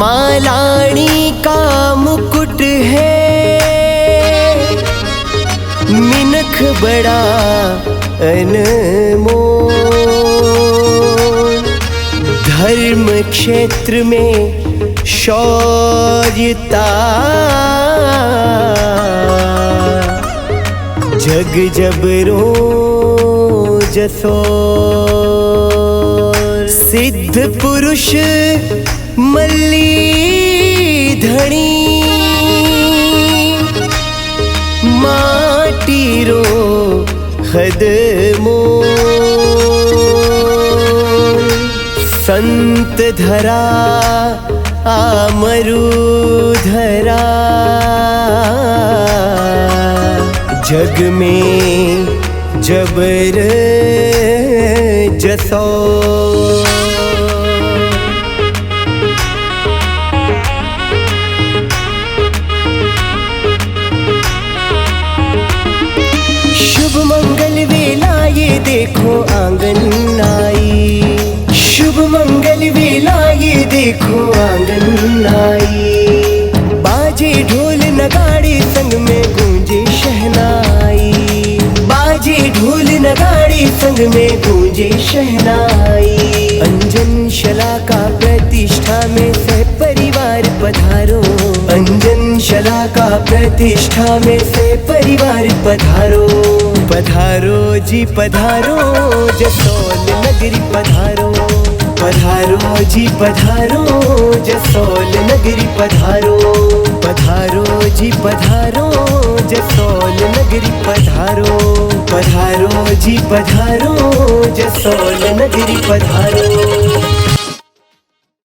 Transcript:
मालाणी का मुकुट है, मिनख बड़ा अनमोल। धर्म क्षेत्र में शौर्यता, जग जबरों जसोर। सिद्ध पुरुष मल्ली धणी, माटीरो खदमो। संत धरा आमरु धरा, जग में जबर जसो। शुभ मंगल वेला ये देखो आंगन आई, शुभ मंगल वेला ये देखो आंगन आई। बाजे ढोल नगाड़े संग में गूंजे शहनाई, बाजे ढोल नगाड़े संग में गूंजे शहनाई। अंजन शलाका प्रतिष्ठा में से परिवार पधारो, अंजन शलाका प्रतिष्ठा में से परिवार पधारो। पधारो जी पधारो, जसोल नगरी पधारो। पधारो जी पधारो, जसोल नगरी पधारो। पधारो जी पधारो, जसोल नगरी पधारो। पधारो जी पधारो, जसोल नगरी पधारो।